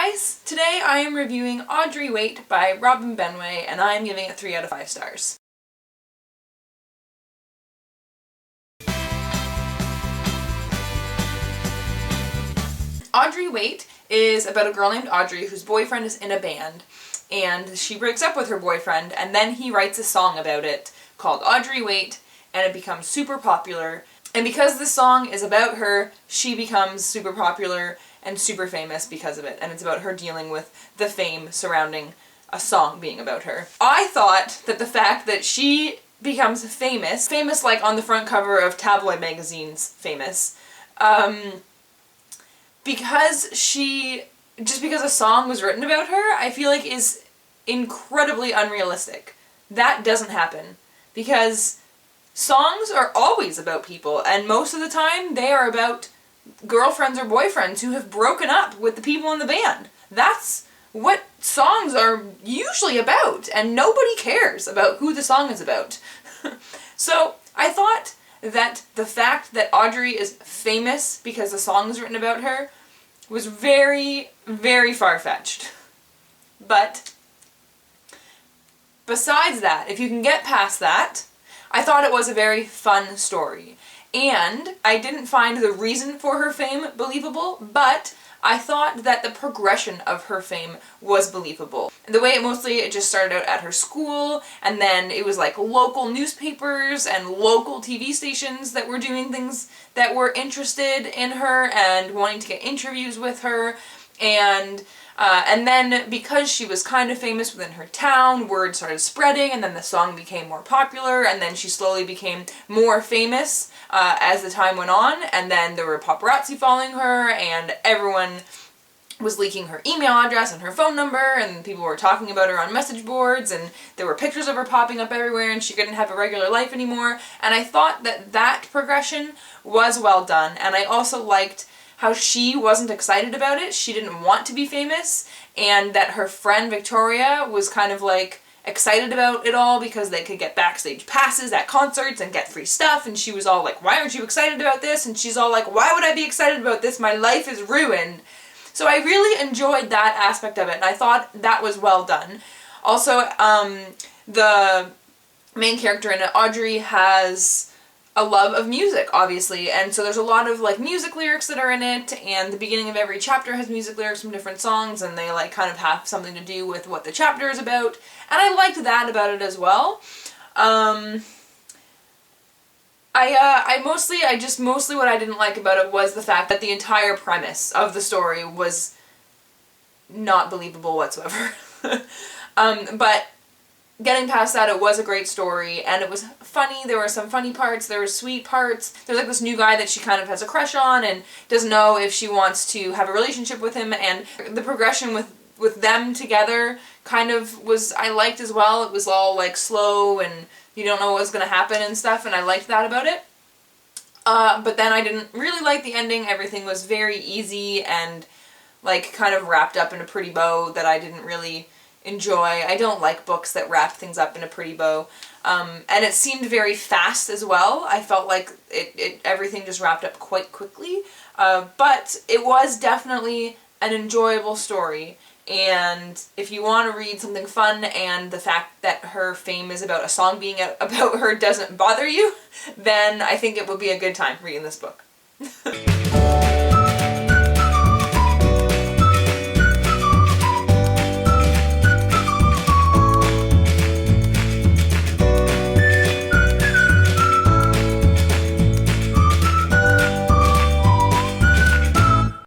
guys! Today I am reviewing Audrey Wait by Robin Benway, and I am giving it 3 out of 5 stars. Audrey Wait is about a girl named Audrey whose boyfriend is in a band, and she breaks up with her boyfriend, and then he writes a song about it called Audrey Wait, and it becomes super popular. And because the song is about her, she becomes super popular and super famous because of it, and it's about her dealing with the fame surrounding a song being about her. I thought that the fact that she becomes famous like on the front cover of tabloid magazines famous, because a song was written about her, I feel like is incredibly unrealistic. That doesn't happen, because songs are always about people, and most of the time they are about girlfriends or boyfriends who have broken up with the people in the band. That's what songs are usually about, and nobody cares about who the song is about. So I thought that the fact that Audrey is famous because the song is written about her was very, very far-fetched. But besides that, if you can get past that, I thought it was a very fun story. And I didn't find the reason for her fame believable, but I thought that the progression of her fame was believable. The way it just started out at her school, and then it was like local newspapers and local TV stations that were doing things that were interested in her and wanting to get interviews with her, and then because she was kind of famous within her town, word started spreading, and then the song became more popular, and then she slowly became more famous as the time went on, and then there were paparazzi following her, and everyone was leaking her email address and her phone number, and people were talking about her on message boards, and there were pictures of her popping up everywhere, and she couldn't have a regular life anymore. And I thought that that progression was well done, and I also liked how she wasn't excited about it. She didn't want to be famous, and that her friend Victoria was kind of like excited about it all because they could get backstage passes at concerts and get free stuff, and she was all like, "Why aren't you excited about this?" And she's all like, "Why would I be excited about this? My life is ruined." So I really enjoyed that aspect of it, and I thought that was well done. Also, the main character in it, Audrey, has a love of music, obviously, and so there's a lot of like music lyrics that are in it, and the beginning of every chapter has music lyrics from different songs, and they like kind of have something to do with what the chapter is about, and I liked that about it as well. Mostly what I didn't like about it was the fact that the entire premise of the story was not believable whatsoever. But getting past that, it was a great story, and it was funny. There were some funny parts, there were sweet parts. There's like this new guy that she kind of has a crush on and doesn't know if she wants to have a relationship with him, and the progression with them together kind of was, I liked as well. It was all like slow, and you don't know what's going to happen and stuff, and I liked that about it. But then I didn't really like the ending. Everything was very easy and like kind of wrapped up in a pretty bow that I didn't really enjoy. I don't like books that wrap things up in a pretty bow. And it seemed very fast as well. I felt like everything just wrapped up quite quickly. But it was definitely an enjoyable story. And if you want to read something fun and the fact that her fame is about a song being about her doesn't bother you, then I think it will be a good time reading this book.